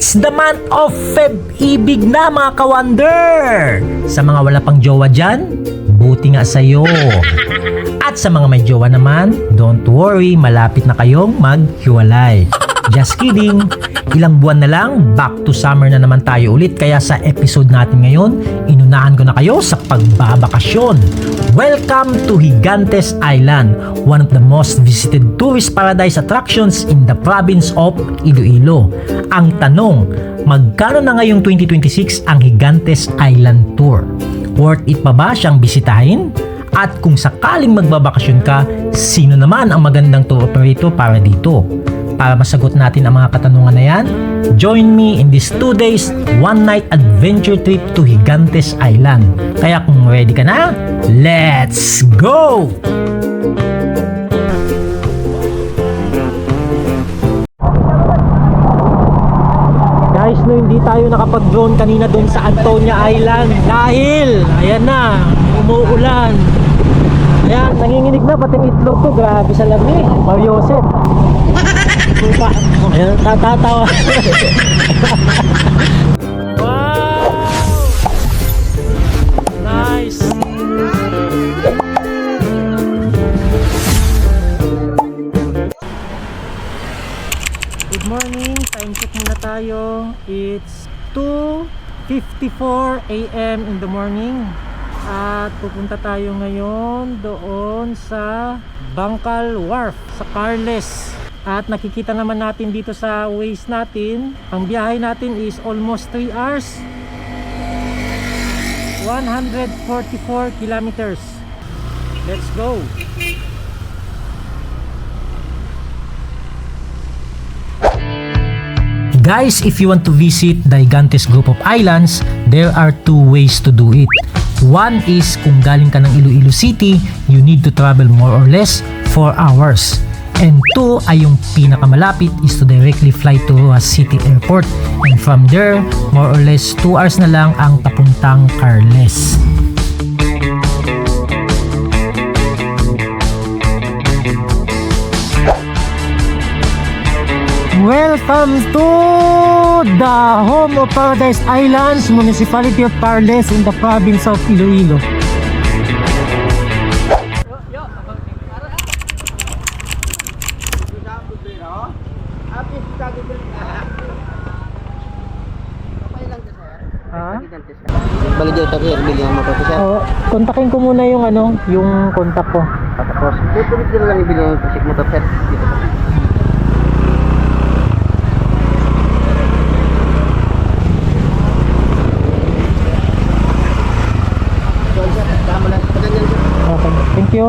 It's the month of Feb-ibig na mga ka-wonder! Sa mga wala pang jowa dyan, buti nga sa'yo. At sa mga may jowa naman, don't worry, malapit na kayong maghiwalay. Just kidding! Ilang buwan na lang, back to summer na naman tayo ulit. Kaya sa episode natin ngayon, inunahan ko na kayo sa pagbabakasyon. Welcome to Gigantes Island, one of the most visited tourist paradise attractions in the province of Iloilo. Ang tanong, magkano na ngayong 2026 ang Gigantes Island Tour? Worth it pa ba siyang bisitahin? At kung sakaling magbabakasyon ka, sino naman ang magandang tour operator para dito? Para masagot natin ang mga katanungan na yan, join me in this 2 days, 1 night adventure trip to Gigantes Island. Kaya kung ready ka na, let's go! Guys, no, hindi tayo nakapag-drone kanina doon sa Antonia Island dahil, ayan na, umuulan. Ayan, nanginginig na pati ang itlog ko. Grabe sa lamig. Mariosep. Ayan, tatatawa. Wow! Nice! Good morning. Time check muna tayo. It's 2:54 a.m. in the morning. At pupunta tayo ngayon doon sa Bangkal Wharf sa Carles. At nakikita naman natin dito sa Waze natin, ang biyahe natin is almost 3 hours, 144 kilometers. Let's go! Guys, if you want to visit the Gigantes Group of Islands, there are 2 ways to do it. One is kung galing ka ng Iloilo City, you need to travel more or less 4 hours. And 2 ay yung pinakamalapit is to directly fly to Roa City Airport. And from there, more or less 2 hours na lang ang papuntang Carles. Welcome to the home of Paradise Islands, Municipality of Carles in the province of Iloilo. Balik dito tayo, bilhin mo pa siya. Kontakin ko muna yung yung kontak ko. Tapos, dito lang ibilhin yung pasik mo to, sir. Dito pa. Okay, thank you.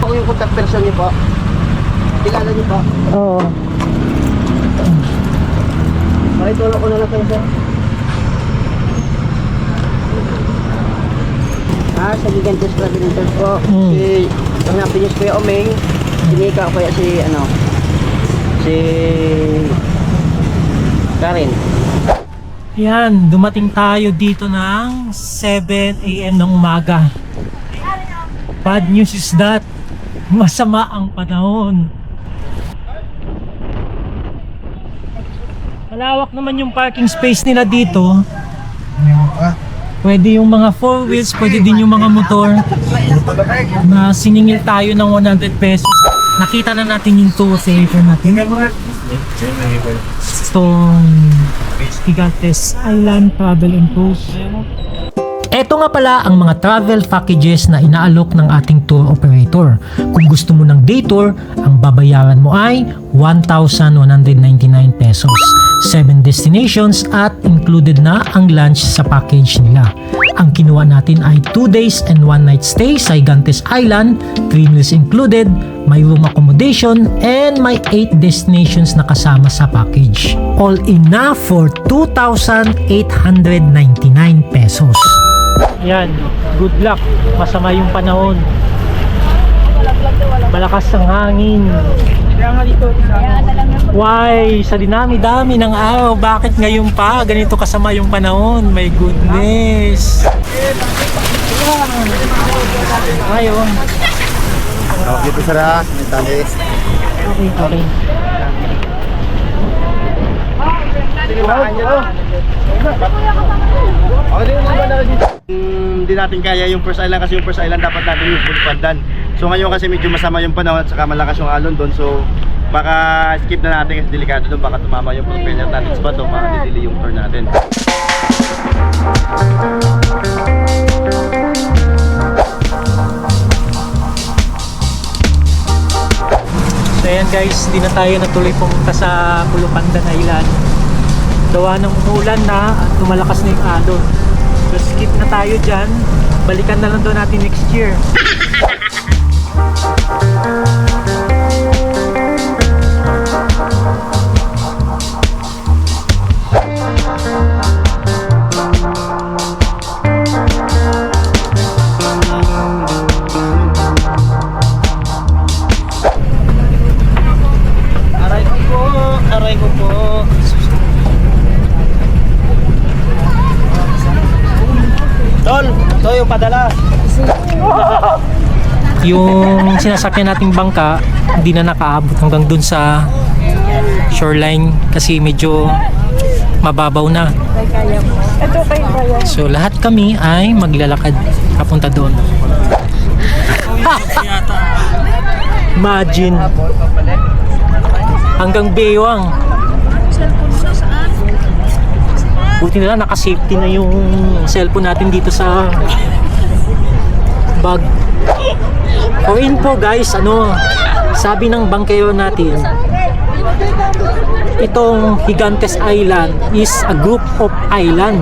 Ako yung contact person niyo po. Kilala niyo po. Oo. Tulong ko na lang kayo, sir. Sa Gigantes Travel Center po. Hanapin niyo si Kuya Omeng. Sinika ko kaya si Karen. Yan, dumating tayo dito ng 7 a.m. ng umaga. Bad news is that masama ang panahon. Malawak naman yung parking space nila dito. Pwede yung mga 4 wheels, pwede din yung mga motor. Na siningil tayo ng 100 pesos. Nakita na natin yung tour operator natin. Itong Gigantes Island Travel and Tours. Ito nga pala ang mga travel packages na inaalok ng ating tour operator. Kung gusto mo ng day tour, ang babayaran mo ay 1,199 pesos. 7 destinations at included na ang lunch sa package nila. Ang kinuha natin ay 2 days and 1 night stay sa Gigantes Island, 3 meals included, may room accommodation, and may 8 destinations na kasama sa package. All in na for 2,899 pesos. Yan, good luck. Masama yung panahon. Malakas ang hangin. Why? Sa dinami-dami ng araw, bakit ngayon pa? Ganito kasama yung panahon. My goodness. Ayun. Dito sir ha, may tali. Okay. Hindi natin kaya yung first island kasi yung first island dapat natin yung full pandan. So ngayon kasi medyo masama yung panahon at saka malakas yung alon doon. So baka skip na natin kasi delikado doon, baka tumama yung propeller natin sa bato, baka didili yung turn natin. So ayan guys, hindi na tayo natuloy pumunta sa Pulupandan Island. Gawa ng umulan na at lumalakas na yung alon. So skip na tayo dyan. Balikan na lang daw natin next year. Aray ko po. Tol, ito yung padala. Yung sinasakyan nating bangka, hindi na nakaabot hanggang dun sa shoreline kasi medyo mababaw na. So lahat kami ay maglalakad papunta doon. Imagine. Hanggang Baywang. Buti na lang naka-safety na yung cellphone natin dito sa bag. For info guys, sabi ng bangkero natin, itong Gigantes Island is a group of island.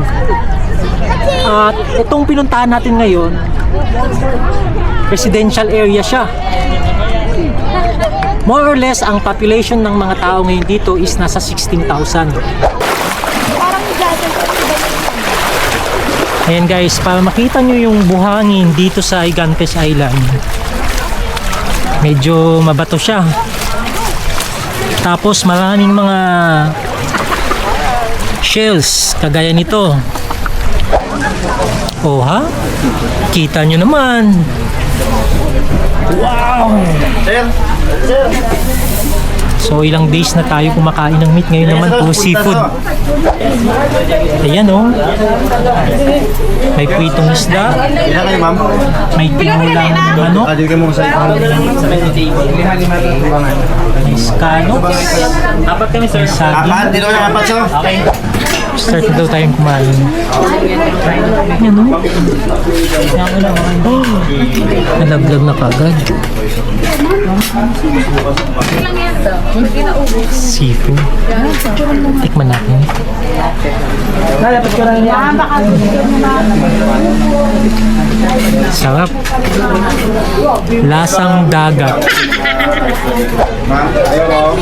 At itong pinuntahan natin ngayon, residential area siya. More or less, ang population ng mga tao ngayon dito is nasa 16,000. Ayan guys, para makita nyo yung buhangin dito sa Gigantes Island. Medyo mabato siya. Tapos maraming mga shells kagaya nito. Oh ha? Kita nyo naman. Wow! Sir. So ilang days na tayo kumakain ng meat. Ngayon naman po seafood. Ayan oh. May pritong isda. Ilan kayo, ma'am? May tinulang manok. Dito kayo muna sa May scallops. Apat kami, sir. May saging. Apat? Dito kayo apat, sir? Okay. Start daw tayong kumain. Ayan oh. Oh. Nalaglag na kagad. Seafood. Tikman natin. Sarap. Lasang dagat. Ma'am, ayaw mo.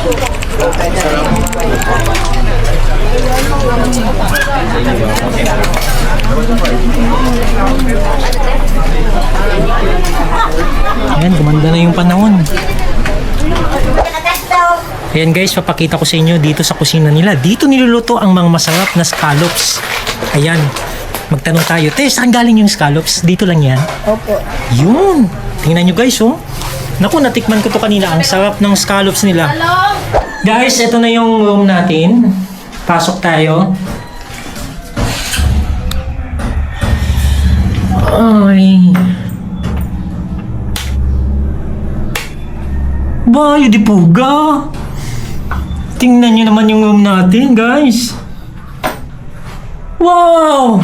Ayan, gumanda na yung panahon. Ayan guys, papakita ko sa inyo dito sa kusina nila. Dito niluluto ang mga masarap na scallops. Ayan, magtanong tayo. Te, saan galing yung scallops? Dito lang yan? Opo. Yun! Tingnan nyo guys, oh. Naku, natikman ko to kanina. Ang sarap ng scallops nila. Guys, ito na yung room natin. Pasok tayo. Ay. Bayo di puga. Tingnan nyo naman yung room natin, guys. Wow!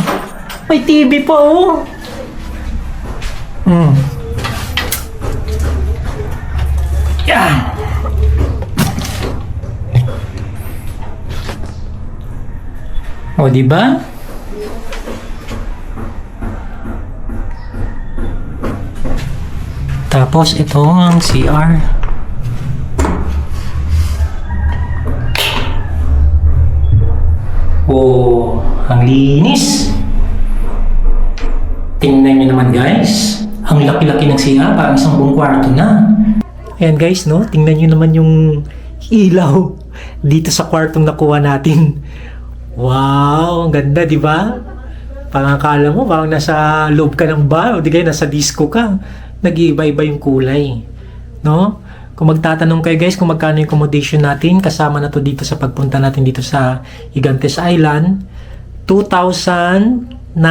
May TV pa, oh. Yeah. O, diba? Tapos, ito ang CR. Oh, ang linis. Tingnan nyo naman guys. Ang laki-laki ng CR, parang isang buong kwarto na. Ayan guys, no? Tingnan nyo naman yung ilaw dito sa kwartong nakuha natin. Wow, ang ganda, di ba? Parang akala mo, parang nasa loob ka ng bar o di kaya nasa disco ka. Nag-iiba-iba yung kulay. No? Kung magtatanong kayo guys kung magkano yung accommodation natin, kasama na to dito sa pagpunta natin dito sa Gigantes Island, 2,900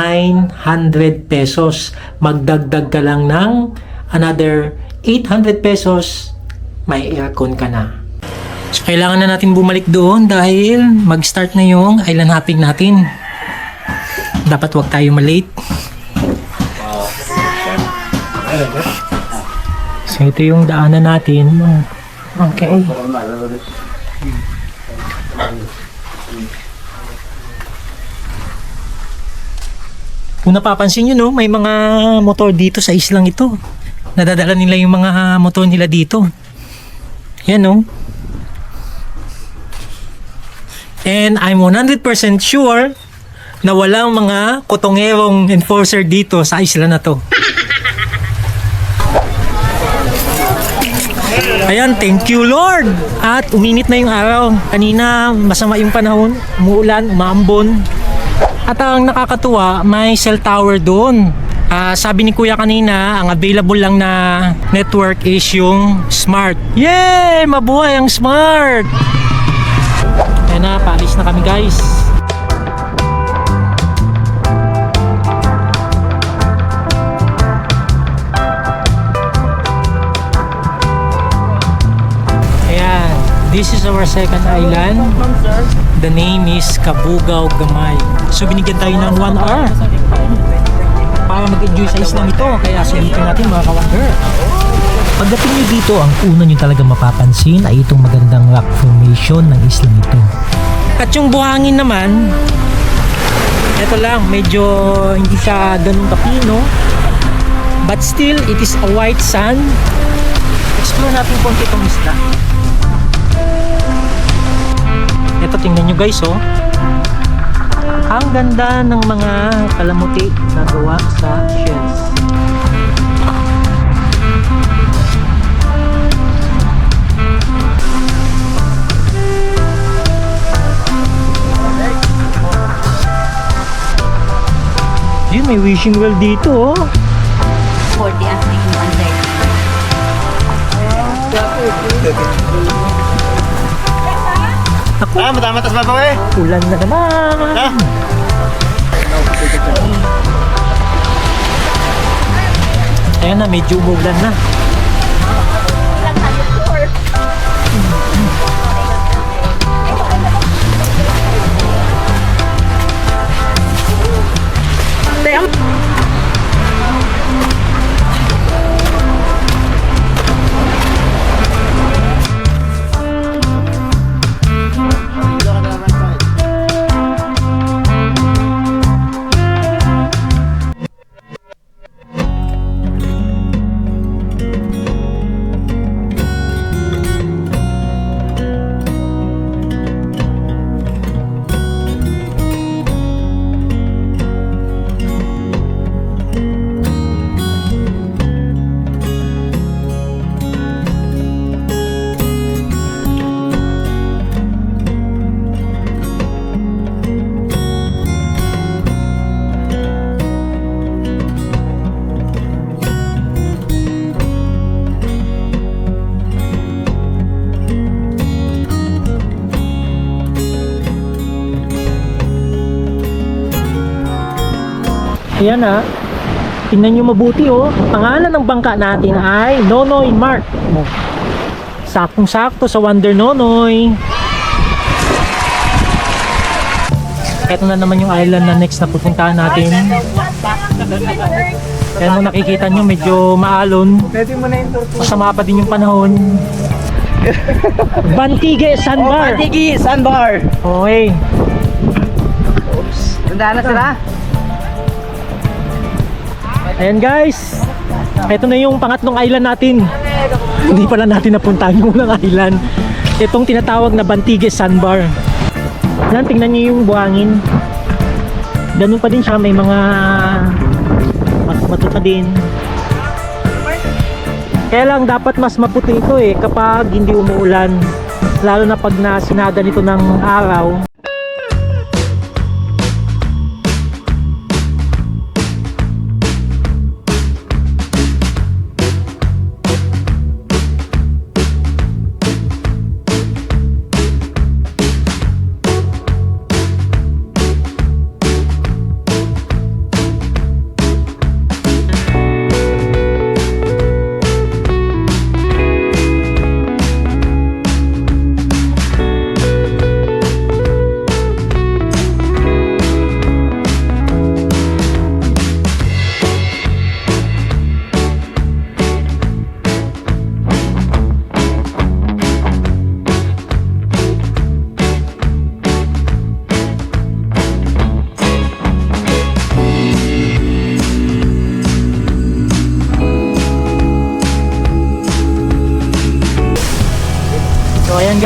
pesos. Magdagdag ka lang ng another 800 pesos, may aircon ka na. So kailangan na natin bumalik doon dahil mag-start na yung island hopping natin. Dapat wag tayo malate. So ito yung daanan natin. Okay. Kung napapansin nyo, no, may mga motor dito sa islang ito. Nadadala nila yung mga motor nila dito. Yan, no. And I'm 100% sure na walang mga kotongerong enforcer dito sa isla na to. Ayan, thank you Lord! At uminit na yung araw. Kanina masama yung panahon, umuulan, umaambon. At ang nakakatuwa, may cell tower doon. Sabi ni Kuya kanina, ang available lang na network is yung Smart. Yay! Mabuhay ang Smart! Ayan na, paalis na kami guys. Ayan, this is our second island. The name is Kabugao Gamay. So binigyan tayo ng 1 hour para mag-enjoy sa islang ito. Kaya sulitin natin mga ka-wonder. Pagdating nyo dito, ang una nyo talaga mapapansin ay itong magandang rock formation ng islang ito. At yung buhangin naman, ito lang, medyo hindi siya ganun kapino. But still, it is a white sand. Explore natin konti itong isla. Ito, tingnan nyo guys, oh. Ang ganda ng mga kalamuti na gawa sa shells. Yun, may wishing well dito, oh. 40 asking 130. Ako, Matamas ba ba eh? ulan na naman. Ha? Ayan na, medyo umulan na. Ayan na. Tingnan nyo mabuti, oh. Pangalan ng bangka natin ay Nonoy Mart. Oh. Saktong-sakto sa Wonder Nonoy. Ito na naman yung island na next na pupuntahan natin. Ayan mo, nakikita nyo medyo maalon. Masama pa din yung panahon. Bantige Sandbar. Tigi, sandbar. Okay. Tandaan na sila. Ayan guys, ito na yung pangatlong island natin. Hindi pala natin napuntahan yung unang island. Itong tinatawag na Bantige Sandbar. Yan, tingnan nyo yung buhangin. Ganun pa din siya, may mga matuta din. Kaya lang dapat mas maputi ito eh kapag hindi umuulan. Lalo na pag nasinaga nito ng araw.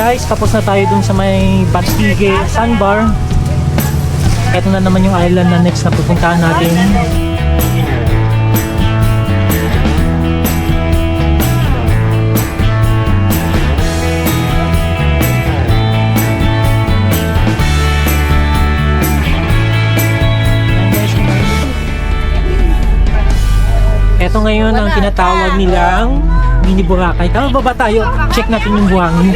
guys, tapos na tayo dun sa may Batige Sandbar. Ito na naman yung island na next na pupuntahan natin. Ito ngayon ang tinatawag nilang mini Boracay. Tama ba ba tayo? Check natin yung buhangin.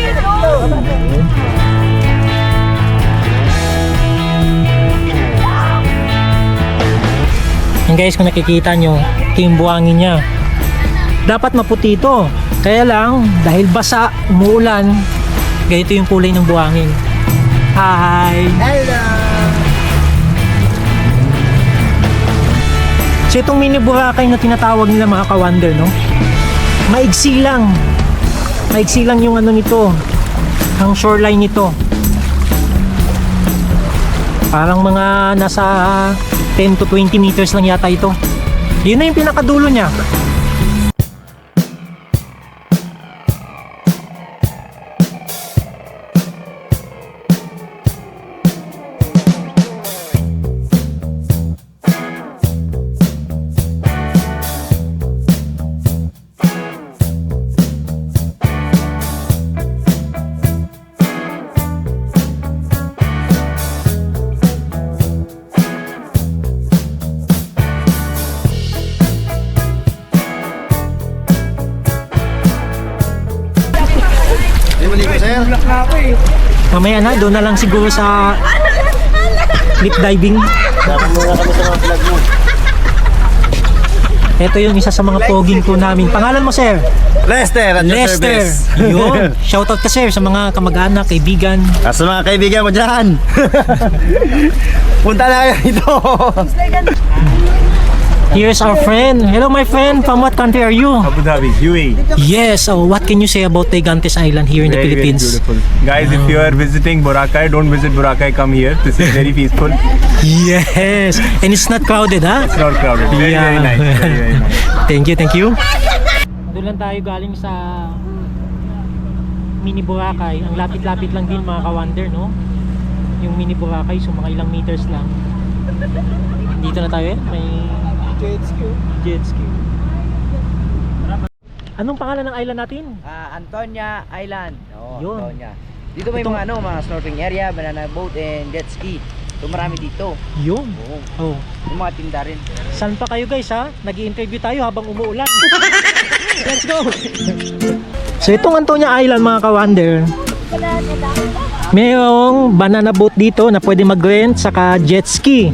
Yan guys, kung nakikita nyo, ito yung buhangin niya. Dapat maputi ito. Kaya lang, dahil basa, umuulan, ganito yung kulay ng buhangin. Hi! Hello! So itong mini Boracay na tinatawag nila mga ka-wonder, no? Maigsi lang. Maigsi lang yung ano nito. Ang shoreline nito. Parang mga nasa 10 to 20 meters lang yata ito. Yun na yung pinakadulo niya. Hindi mo ligo, sir? Mamaya na, doon na lang siguro sa lip diving. Dapat muna kami sa mga vlog mo. Ito yung isa sa mga poging ko namin. Pangalan mo, sir? Lester, at your Lester. service. Yun. Shoutout ka, sir, sa mga kamag-anak, kaibigan. Sa mga kaibigan mo dyan. Punta na kayo dito. Here's our friend. Hello, my friend. From what country are you? Abu Dhabi, UAE. Yes. Oh, what can you say about Tegantes Island here in the Very, very Philippines? beautiful. Guys, if you are visiting Boracay, don't visit Boracay, come here. This is very peaceful. Yes. And it's not crowded, ha? It's not crowded. Very, very nice. Very, very nice. Thank you, thank you. Doon lang tayo galing sa mini Boracay. Ang lapit-lapit lang din mga ka-wonder, no? Yung mini Boracay, so mga ilang meters lang. Dito na tayo, may jet ski. Anong pangalan ng island natin? Antonia Island. Oo, Yun. Antonia. Dito may Itong- mga snorkeling area, banana boat and jet ski. So marami dito. Yun. Oo. Oh. Yung mga tinda rin. Saan pa kayo guys ha? Nag-i-interview tayo habang umuulan. Let's go! So itong Antonia Island mga ka-wonder, mayroong banana boat dito na pwede mag-rent saka jet ski.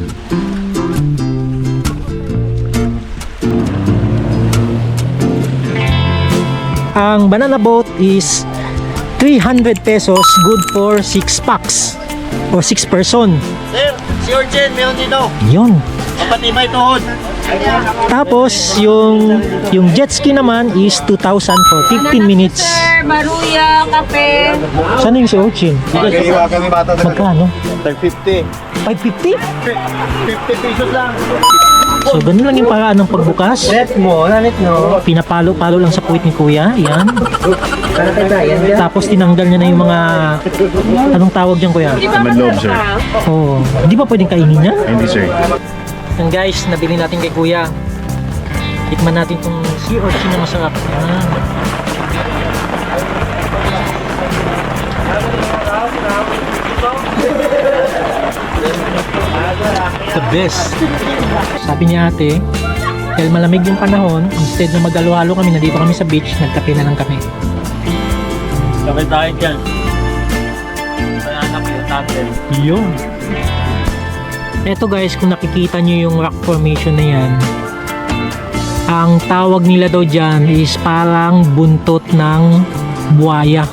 Ang banana boat is 300 pesos, good for 6 packs or 6 person. Sir, si Orchen, meron dito. Yun. Mapatibay tuhod. Tapos yung jet ski naman is 2,000 for 15 minutes. Sir, maruya, kape. Saan yung si Orchin? Magkaiwa kami bata sa Magkano? tag 50. 550? 50 pesos lang. So ganun lang yung paraan ng pagbukas. Net mo, nanit no. Pinapalo-palo lang sa puwit ni Kuya. Yan. Tapos tinanggal niya na yung mga anong tawag diyan Kuya? Manloob, sir. Oh, hindi ba pwedeng kainin niya? Hindi, sir. Yan guys, nabili natin kay Kuya. Tikman natin tong sea urchin na masarap. Yan. The best. Sabi ni ate, dahil malamig yung panahon, instead na mag-alo-halo kami, nandito kami sa beach, nagkape na lang kami. Kapit tayo dyan. Kaya anak yung natin. Yun. Eto guys, kung nakikita nyo yung rock formation na yan, ang tawag nila daw dyan is parang buntot ng buhaya.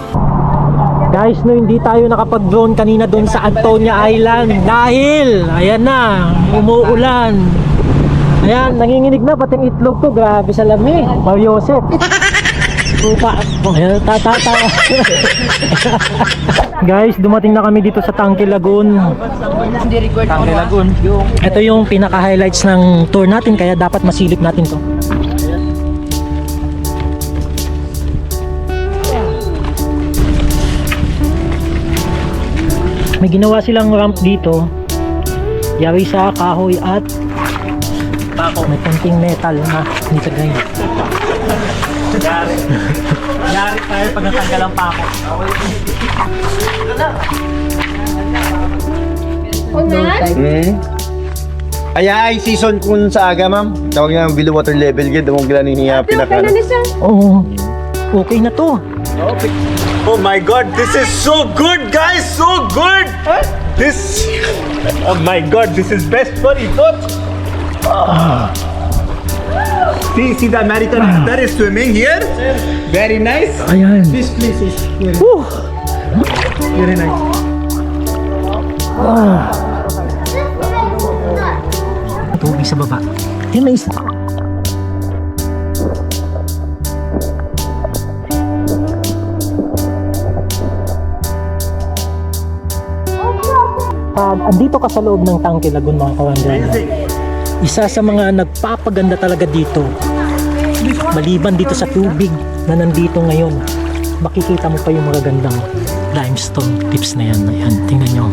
Guys, no, hindi tayo nakapag-drone kanina doon sa Antonia Island dahil, ayan na, umuulan. Ayan, nanginginig na, pati ang itlog ko, grabe sa lamig. Mario Joseph. Tupa. Ayan, tata. Guys, dumating na kami dito sa Tangke Lagoon. Hindi record Tangke Lagoon. Yung Ito yung pinaka-highlights ng tour natin, kaya dapat masilip natin to. May ginawa silang ramp dito. Yari sa kahoy at bako. May konting metal na dito guys. Yari tayo pag natanggal ang pako. Ay season kun sa aga ma'am. Tawag nga below water level gid mo gila ni pinaka. Oo. Okay na to. Oh my god, this is so good, guys, so good. This, oh my god, this is best for ipot. See the American actor is swimming here. Very nice. Ayan. This place is very nice. Tubig sa baba. Yan may isa. Andito ka sa loob ng Tangke Lagoon mga kawander. Isa sa mga nagpapaganda talaga dito. Maliban dito sa tubig na nandito ngayon, makikita mo pa yung mga gandang limestone tips na yan. Ayan, tingnan nyo.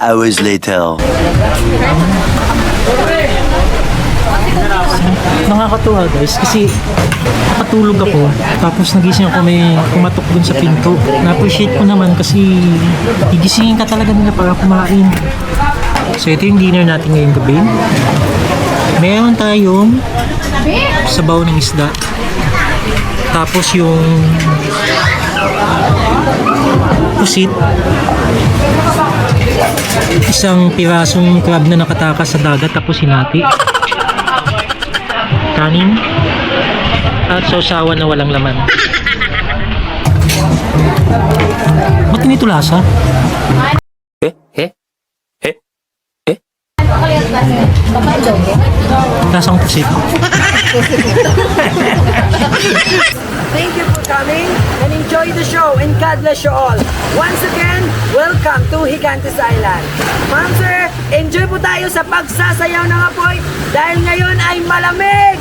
Hours later. Nakakatuwa guys kasi nakatulog ako tapos nagising ako may kumatok dun sa pinto. Na-appreciate ko naman kasi gigisingin ka talaga nila para kumain. So ito yung dinner natin ngayong gabi. Meron tayong sabaw ng isda. Tapos yung pusit. Isang pirasong crab na nakatakas sa dagat tapos hinati. Kanin at sausawan na walang laman. Ba't ganito lasa? Lasang pusit. Thank you for coming and enjoy the show and God bless you all. Once again, welcome to Gigantes Island. Ma'am sir, enjoy po tayo sa pagsasayaw ng apoy dahil ngayon ay malamig!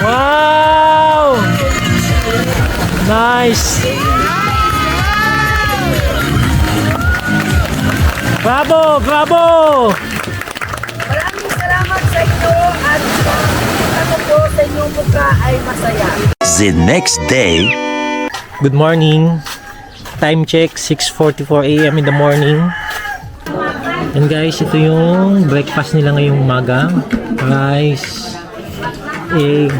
Wow! Nice! Bravo! Bravo! Maraming salamat sa inyo at ako po sa inyong mukha ay masaya. The next day. Good morning. Time check 6:44 AM in the morning. And guys, ito yung breakfast nila ngayong umaga. Rice, egg,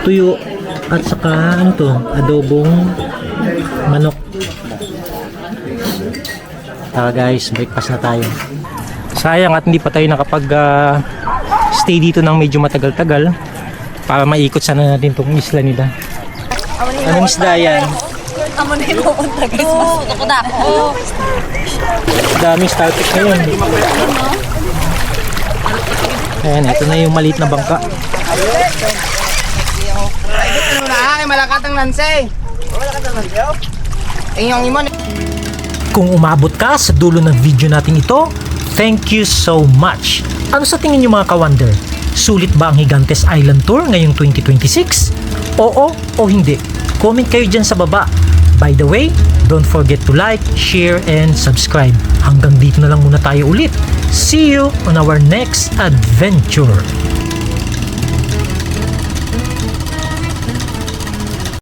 tuyo, at saka ano to, adobong manok. Tara guys, breakfast na tayo. Sayang at hindi pa tayo nakapag stay dito ng medyo matagal-tagal para maikot sana natin tong isla nila. Anong isda yan? Amo na yung pupunta guys. Dako-dako. Daming starfish ngayon. Ayan, ito na yung maliit na bangka. Ano na, ay malakatang nansay. Inyong imon. Kung umabot ka sa dulo ng video natin ito, thank you so much. Ano sa tingin niyo mga ka-wonder? Sulit ba ang Gigantes Island Tour ngayong 2026? Oo o hindi? Comment kayo dyan sa baba. By the way, don't forget to like, share, and subscribe. Hanggang dito na lang muna tayo ulit. See you on our next adventure.